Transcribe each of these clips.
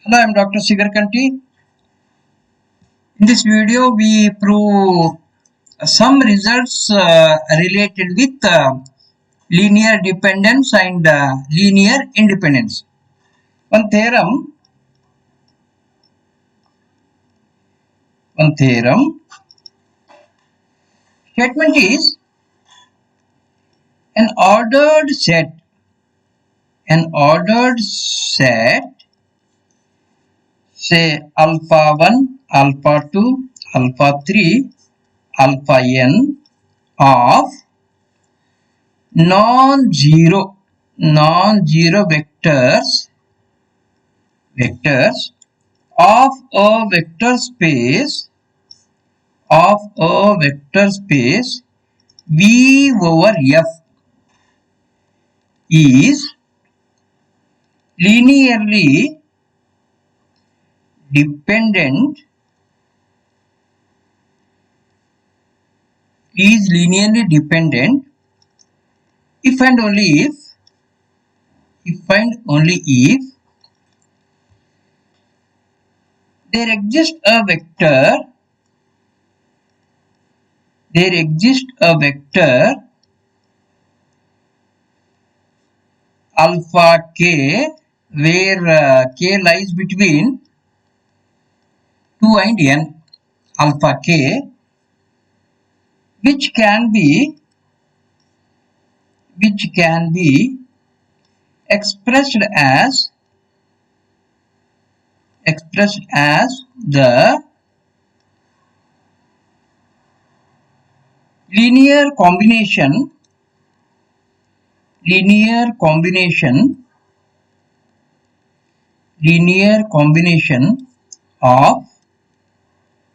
Hello, I am Dr. Sigarkanti. In this video, we prove some results related with linear dependence and linear independence. One theorem statement is an ordered set say alpha 1, alpha 2, alpha 3, alpha n of non-zero vectors of a vector space V over F is linearly dependent if and only if there exists a vector alpha k where k lies between 2 and n, alpha k, which can be expressed as the linear combination of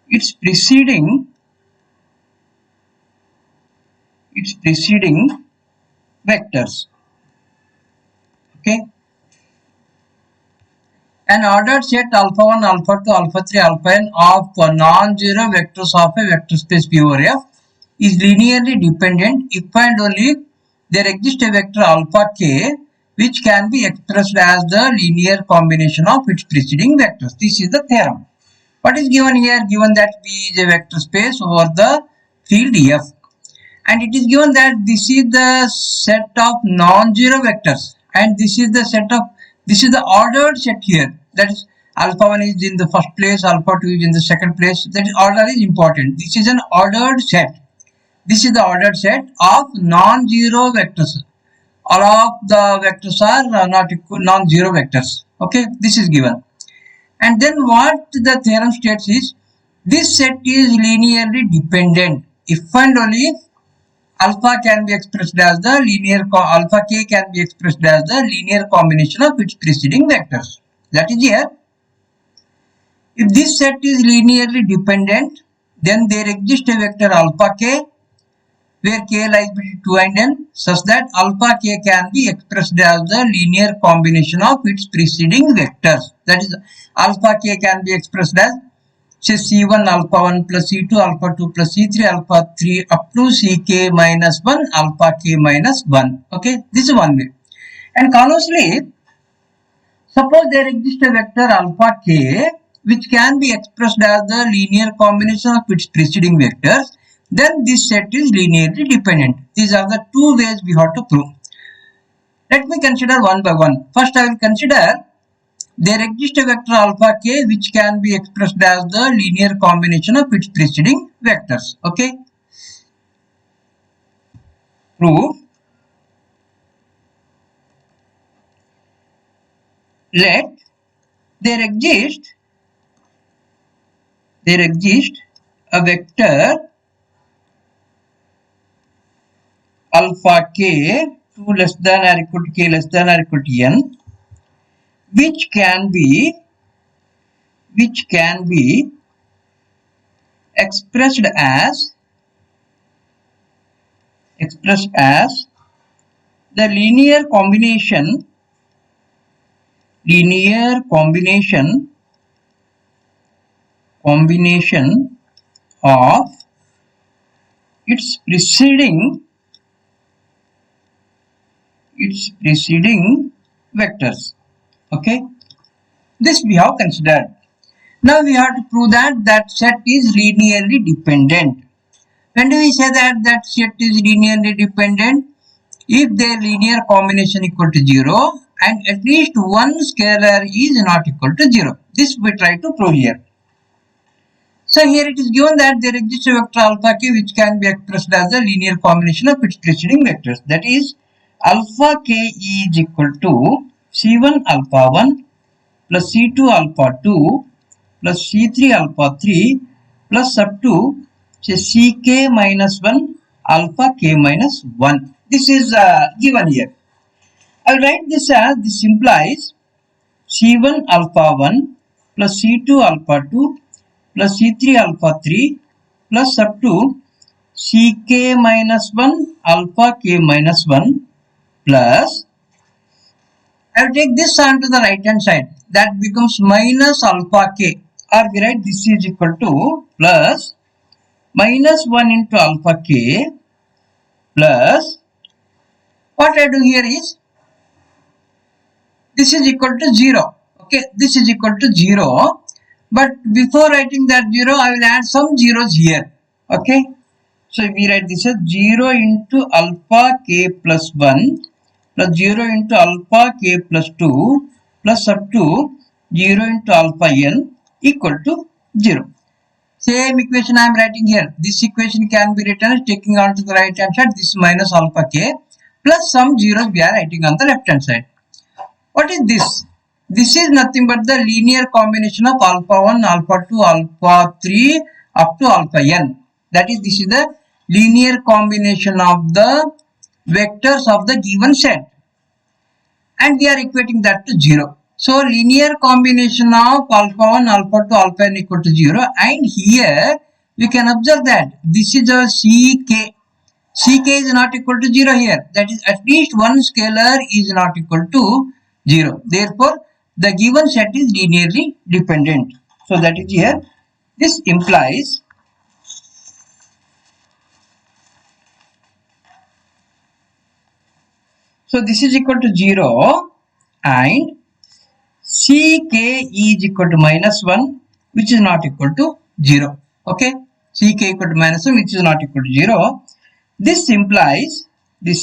its preceding vectors. Okay, an ordered set alpha 1, alpha 2, alpha 3, alpha n of non-zero vectors of a vector space V over F is linearly dependent if and only if there exists a vector alpha k which can be expressed as the linear combination of its preceding vectors. This is the theorem. What is given here? Given that V is a vector space over the field F, and it is given that this is the set of non-zero vectors, and this is the ordered set here. That is, alpha 1 is in the first place, alpha 2 is in the second place. That is, order is important. This is an ordered set. This is the ordered set of non-zero vectors. All of the vectors are non-zero vectors. Okay, this is given. And then what the theorem states is, this set is linearly dependent if and only if alpha can be expressed as the alpha k can be expressed as the linear combination of its preceding vectors. That is here. If this set is linearly dependent, then there exists a vector alpha k where k lies between 2 and n, such that alpha k can be expressed as the linear combination of its preceding vectors. That is, alpha k can be expressed as, say, c1 alpha 1 plus c2 alpha 2 plus c3 alpha 3 up to ck minus 1 alpha k minus 1. Okay, this is one way. And conversely, suppose there exists a vector alpha k which can be expressed as the linear combination of its preceding vectors, then this set is linearly dependent. These are the two ways we have to prove. Let me consider one by one. First, I will consider there exists a vector alpha k which can be expressed as the linear combination of its preceding vectors. Okay. Proof. Let there exist a vector alpha k 2 less than or equal to k less than or equal to n, which can be expressed as the linear combination of its preceding vectors. Okay, This we have considered. Now we have to prove that that set is linearly dependent. When do we say that that set is linearly dependent? If their linear combination equal to 0 and at least one scalar is not equal to 0. This we try to prove here. So here it is given that there exists a vector alpha k which can be expressed as a linear combination of its preceding vectors. That is, alpha k is equal to c1 alpha 1 plus c2 alpha 2 plus c3 alpha 3 plus up to say ck minus 1 alpha k minus 1. This is given here. I will write this as this implies c1 alpha 1 plus c2 alpha 2 plus c3 alpha 3 plus up to ck minus 1 alpha k minus 1 plus I will take this on to the right hand side. That becomes minus alpha k, or we write this is equal to plus minus 1 into alpha k plus what I do here is this is equal to 0. Okay, this is equal to 0. But before writing that 0, I will add some zeros here. Okay, so we write this as 0 into alpha k plus 1 plus 0 into alpha k plus 2 plus up to 0 into alpha n equal to 0. Same equation I am writing here. This equation can be written as taking on to the right hand side this minus alpha k plus some zeros we are writing on the left hand side. What is this? This is nothing but the linear combination of alpha 1, alpha 2, alpha 3 up to alpha n. That is, this is the linear combination of the vectors of the given set. And we are equating that to 0. So, linear combination of alpha 1, alpha 2, alpha n equal to 0. And here, we can observe that this is our ck. Ck is not equal to 0 here. That is, at least one scalar is not equal to 0. Therefore, the given set is linearly dependent. So, that is here. This implies so this is equal to 0 and ck is equal to minus 1 which is not equal to 0. Okay, ck equal to minus 1 which is not equal to 0. This implies the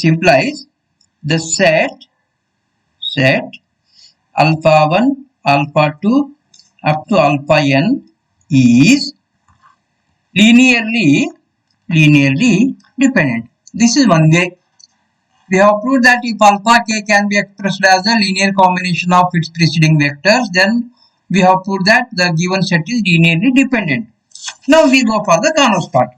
set alpha 1, alpha 2 up to alpha n is linearly dependent. This is one way. We have proved that if alpha k can be expressed as a linear combination of its preceding vectors, then we have proved that the given set is linearly dependent. Now we go for the converse part.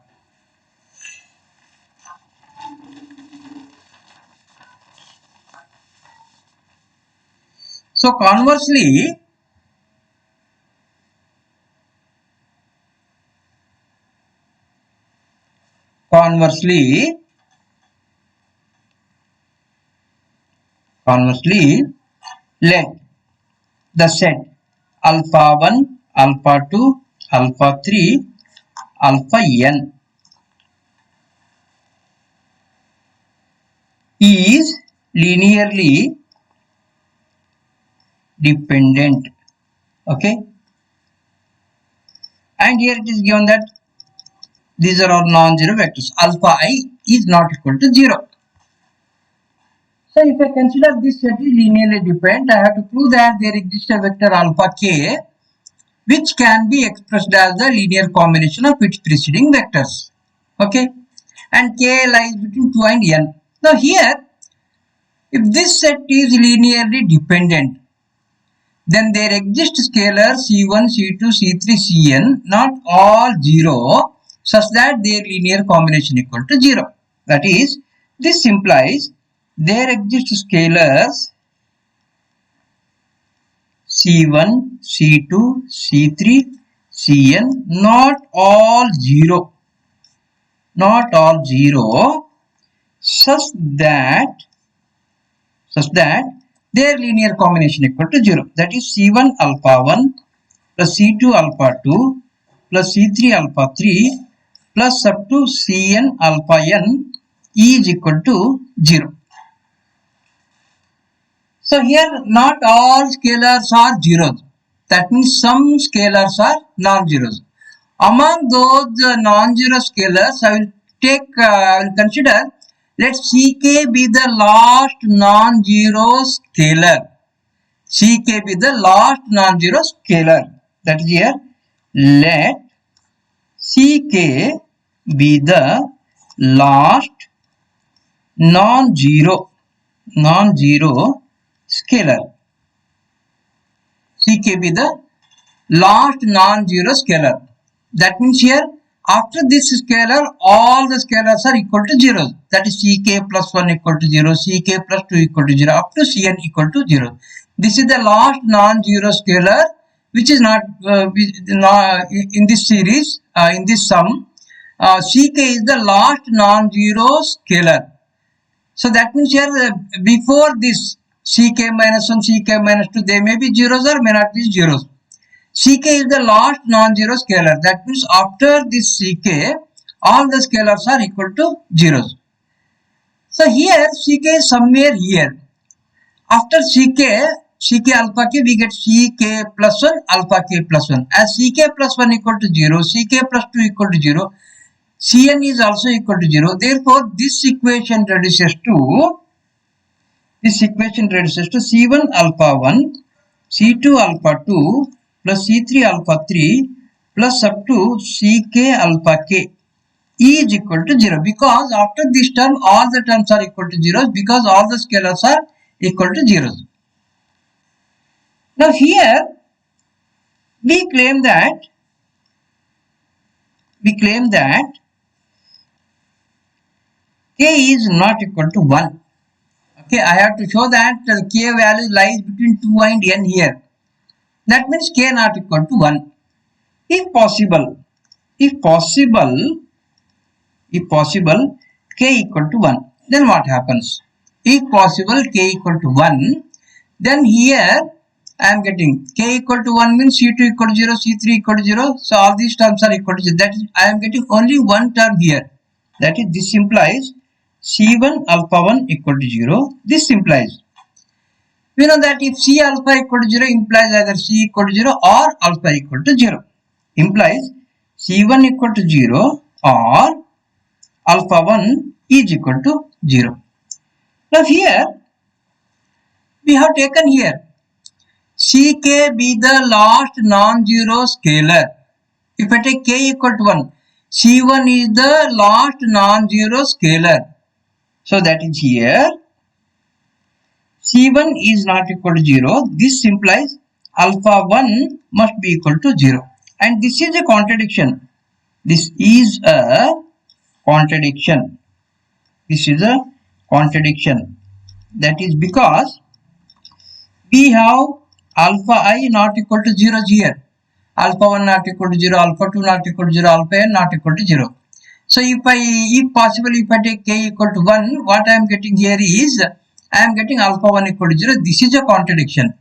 So conversely, let the set alpha 1, alpha 2, alpha 3, alpha n is linearly dependent. Okay, and here it is given that these are all non-zero vectors. Alpha I is not equal to 0. So if I consider this set is linearly dependent, I have to prove that there exists a vector alpha k which can be expressed as the linear combination of its preceding vectors. Okay, and k lies between 2 and n. Now here, if this set is linearly dependent, then there exist scalars c1, c2, c3, cn not all 0 such that their linear combination equal to 0. That is, this implies there exist scalars c1, c2, c3, cn not all 0 such that their linear combination equal to 0. That is, c1 alpha 1 plus c2 alpha 2 plus c3 alpha 3 plus up to cn alpha n is equal to 0. So here not all scalars are zeros. That means some scalars are non-zeros. Among those non-zero scalars, I will consider, let Ck be the last non-zero scalar. Ck be the last non-zero scalar. That is here. Let Ck be the last non-zero scalar. Ck be the last non-zero scalar. That means here, after this scalar, all the scalars are equal to 0. That is Ck plus 1 equal to 0, Ck plus 2 equal to 0, up to Cn equal to 0. This is the last non-zero scalar, which is not in this series, in this sum. Ck is the last non-zero scalar. So that means here, before this Ck minus 1, Ck minus 2, they may be zeros or may not be zeros. Ck is the last non-zero scalar. That means after this Ck, all the scalars are equal to zeros. So here Ck is somewhere here. After Ck alpha k, we get Ck plus 1 alpha k plus 1. As Ck plus 1 equal to 0, Ck plus 2 equal to 0, Cn is also equal to 0. Therefore, this equation reduces to C1 alpha 1, C2 alpha 2 plus C3 alpha 3 plus up to Ck alpha k is equal to 0, because after this term all the terms are equal to zeros, because all the scalars are equal to zeros. Now here we claim that k is not equal to 1. Okay, I have to show that k value lies between 2 and n here. That means k not equal to 1. If possible, k equal to 1, then what happens? If possible k equal to 1, then here I am getting k equal to 1 means C2 equal to 0, C3 equal to 0. So all these terms are equal to 0. That is, I am getting only one term here. That is, this implies C1 alpha 1 equal to 0. This implies, we know that if C alpha equal to 0 implies either C equal to 0 or alpha equal to 0. Implies C1 equal to 0 or alpha 1 is equal to 0. Now here, we have taken here Ck be the last non-zero scalar. If I take k equal to 1, C1 is the last non-zero scalar. So that is here, C1 is not equal to 0. This implies alpha 1 must be equal to 0. And this is a contradiction. This is a contradiction. That is because we have alpha I not equal to 0 here. Alpha 1 not equal to 0, alpha 2 not equal to 0, alpha n not equal to 0. So if possible, if I take k equal to 1, what I am getting here is, I am getting alpha 1 equal to 0. This is a contradiction.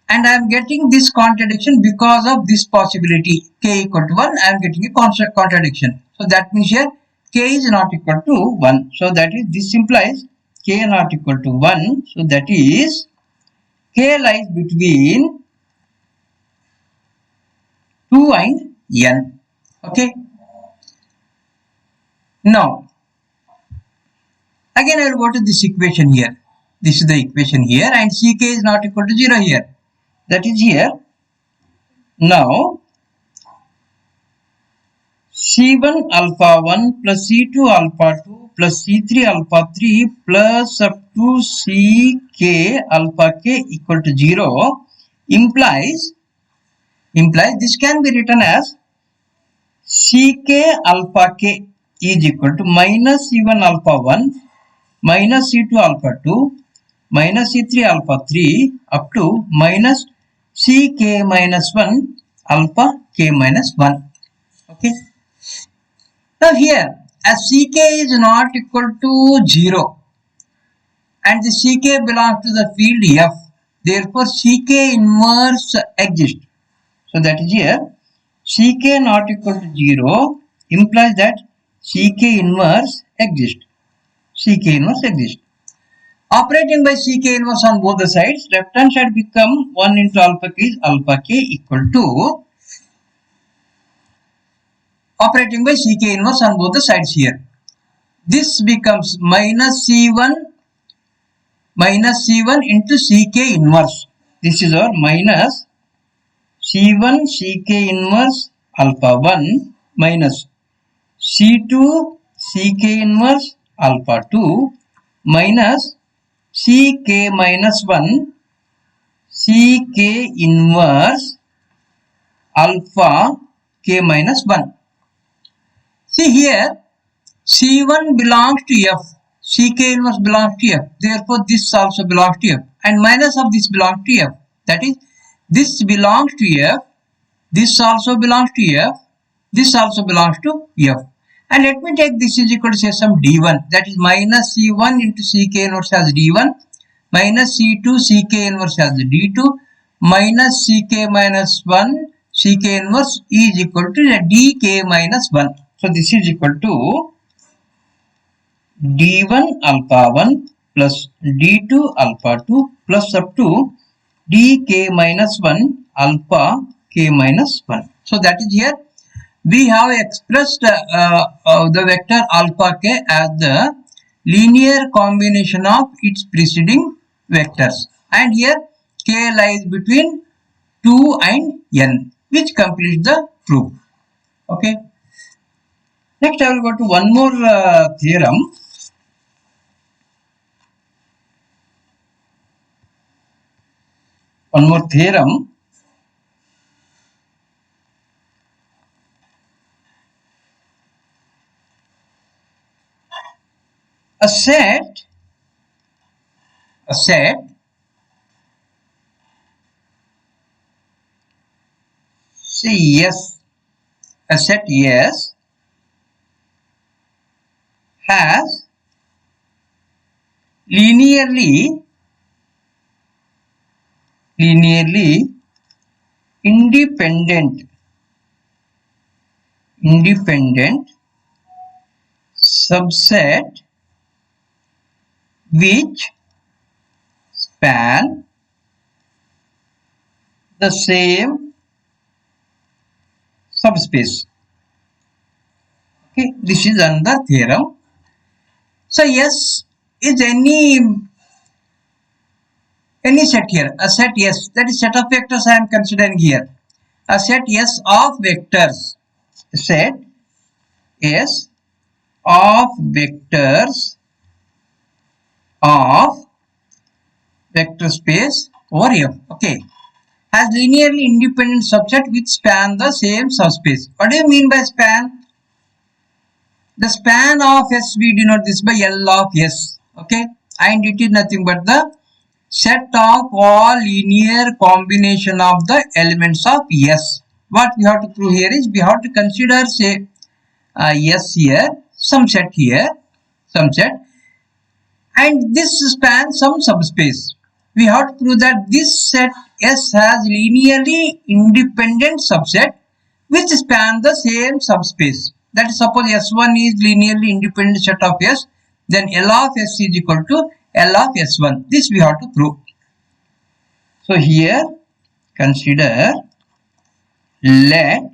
And I am getting this contradiction because of this possibility. K equal to 1, I am getting a contradiction. So that means here, k is not equal to 1. So that is, this implies k not equal to 1. So that is, k lies between 2 and n. Okay. Now, again I will go to this equation here. This is the equation here, and Ck is not equal to 0 here. That is here. Now, C1 alpha 1 plus C2 alpha 2 plus C3 alpha 3 plus up to Ck alpha k equal to 0 implies this can be written as Ck alpha k is equal to minus C1 alpha 1 minus C2 alpha 2 minus C3 alpha 3 up to minus Ck minus 1 alpha k minus 1. Okay. Now here, as Ck is not equal to 0 and the Ck belongs to the field F, therefore Ck inverse exists. So that is here, Ck not equal to 0 implies that Ck inverse exists. Operating by Ck inverse on both the sides, left hand side become 1 into alpha k is alpha k equal to operating by Ck inverse on both the sides here. This becomes minus C1 into Ck inverse. This is our minus C1 Ck inverse alpha 1 minus C2 Ck inverse alpha 2 minus Ck minus 1 Ck inverse alpha k minus 1. See here, C1 belongs to F, Ck inverse belongs to F, therefore this also belongs to F, and minus of this belongs to F. That is, this belongs to F, this also belongs to F, this also belongs to F. And let me take this is equal to say some D1, that is minus C1 into Ck inverse as D1, minus C2 Ck inverse as D2, minus Ck minus 1 Ck inverse is equal to dk minus 1. So this is equal to d1 alpha 1 plus d2 alpha 2 plus up to dk minus 1 alpha k minus 1. So that is here we have expressed the vector alpha k as the linear combination of its preceding vectors, and here k lies between 2 and n, which completes the proof. Okay. Next I will go to one more theorem. One more theorem. A set say yes, a set yes has linearly independent subset which span the same subspace. Okay, this is another theorem. So yes is any set here, a set yes, that is set of vectors I am considering here, a set yes of vectors, set yes of vectors of vector space over F, okay, has linearly independent subset which span the same subspace. What do you mean by span? The span of S we denote this by L of S, okay, and it is nothing but the set of all linear combination of the elements of S. What we have to prove here is we have to consider say S here, some set here, some set, and this spans some subspace. We have to prove that this set S has linearly independent subset which span the same subspace. That is, suppose S1 is linearly independent set of S, then L of S is equal to L of S1. This we have to prove. So here consider let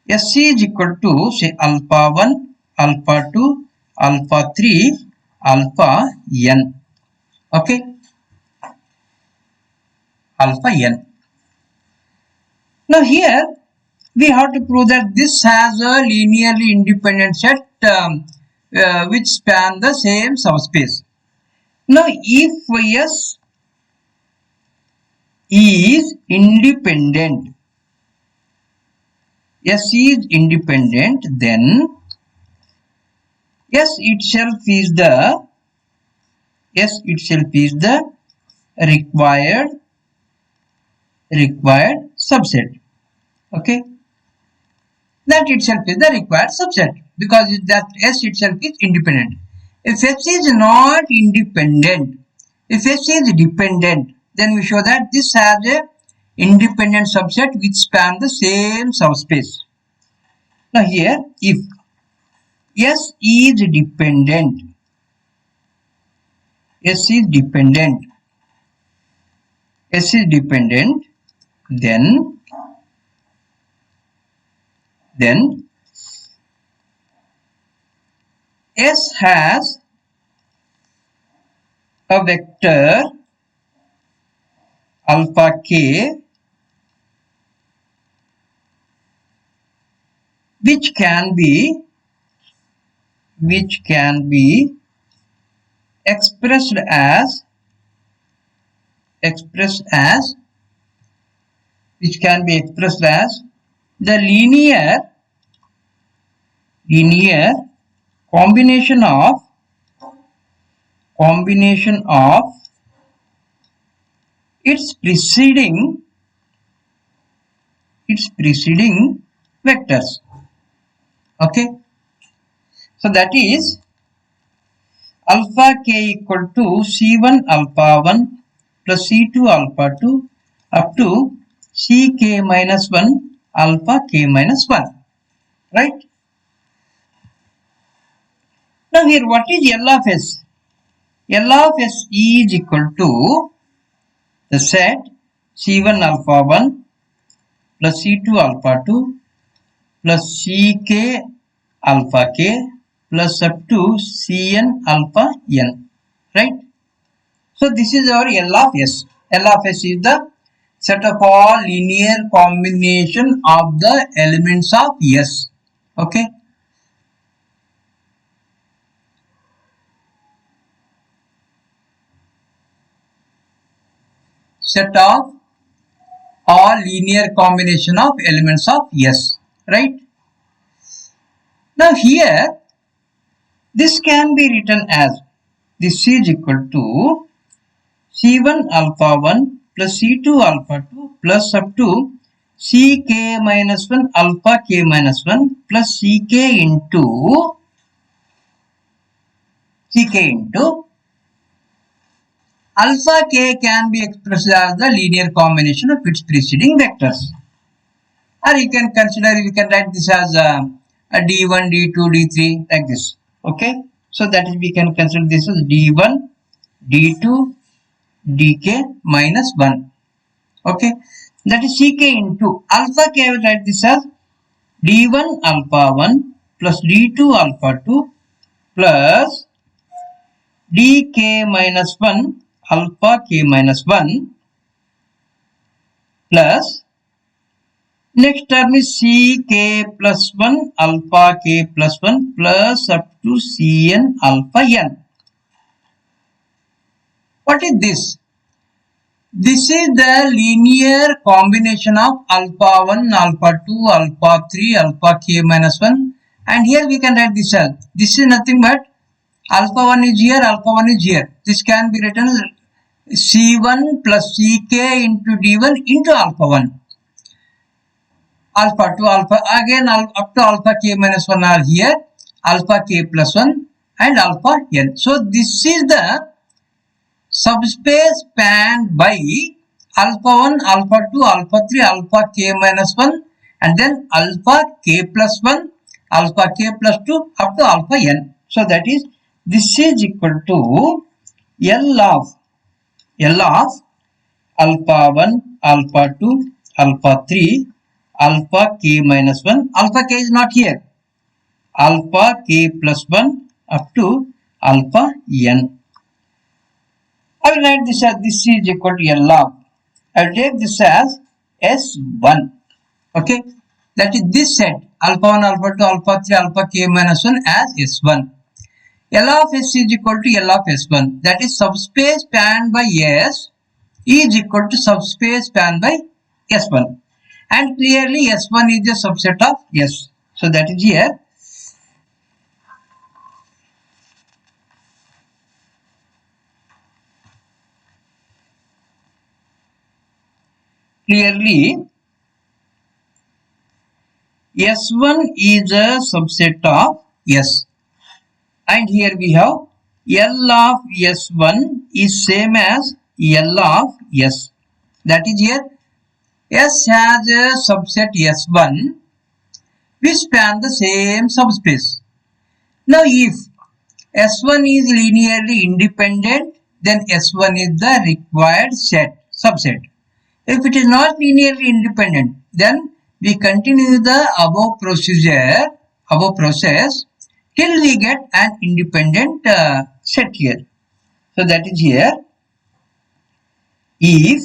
S is equal to say alpha 1, alpha 2, alpha 3, alpha n. Okay, alpha n. Now here we have to prove that this has a linearly independent set which span the same subspace. Now if S is independent, S is independent, then S itself is the required subset. Okay, that itself is the required subset because that S itself is independent. If S is not independent, if S is dependent, then we show that this has a independent subset which span the same subspace. Now here if S is dependent, S is dependent. S is dependent. Then S has a vector alpha k which can be expressed as the linear combination of its preceding vectors. Okay, so that is alpha k equal to c1 alpha 1 plus c2 alpha 2 up to ck minus 1 alpha k minus 1, right? Now here what is L of S? L of S is equal to the set c1 alpha 1 plus c2 alpha 2 plus ck alpha k plus up to cn alpha n, right? So this is our L of S. L of S is the set of all linear combination of the elements of S. Okay. Set of all linear combination of elements of S, right? Now here this can be written as this is equal to c1 alpha 1 plus c2 alpha 2 plus up to ck minus 1 alpha k minus 1 plus ck into alpha k can be expressed as the linear combination of its preceding vectors. Or you can write this as a d1, d2, d3 like this. Okay, so that is we can consider this as d1, d2, dk minus 1. Okay, that is ck into alpha k. I will write this as d1 alpha 1 plus d2 alpha 2 plus dk minus 1 alpha k minus 1 plus next term is ck plus 1 alpha k plus 1 plus up to cn alpha n. What is this? This is the linear combination of alpha 1, alpha 2, alpha 3, alpha k minus 1, and here we can write this as this is nothing but alpha 1 is here, alpha 1 is here. This can be written as c1 plus ck into d1 into alpha 1. Alpha 2, alpha again up to alpha k minus 1 are here, alpha k plus 1 and alpha n. So this is the subspace spanned by alpha 1, alpha 2, alpha 3, alpha k minus 1 and then alpha k plus 1, alpha k plus 2 up to alpha n. So that is this is equal to L of alpha 1, alpha 2, alpha 3, alpha k minus 1, alpha k is not here, alpha k plus 1 up to alpha n. I will write this as this is equal to L of. I will take this as S1. Okay, that is this set alpha 1, alpha 2, alpha 3, alpha k minus 1 as S1. L of S is equal to L of S1. That is subspace spanned by S is equal to subspace spanned by S1. And clearly S1 is a subset of S. So that is here. Clearly S1 is a subset of S. And here we have L of S1 is same as L of S. That is here S has a subset S1 which span the same subspace. Now if S1 is linearly independent then S1 is the required subset. If it is not linearly independent, then we continue the above process till we get an independent set here. So that is here. If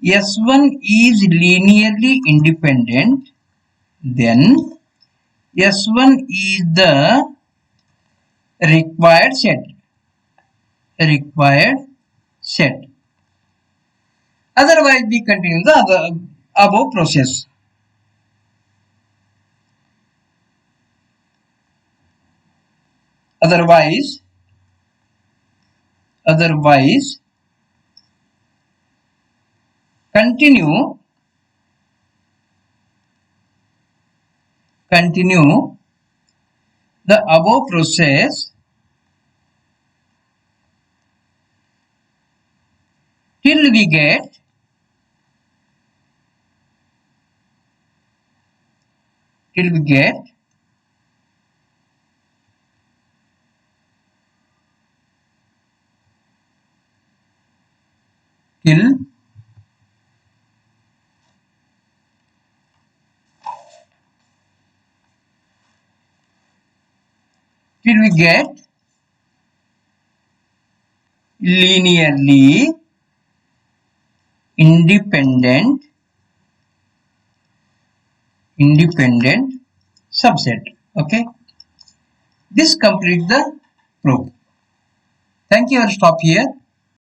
S1 is linearly independent, then S1 is the required set. Otherwise, we continue the above process. Otherwise, continue the above process till we get linearly independent subset. Okay, this completes the proof. Thank you. I will stop here.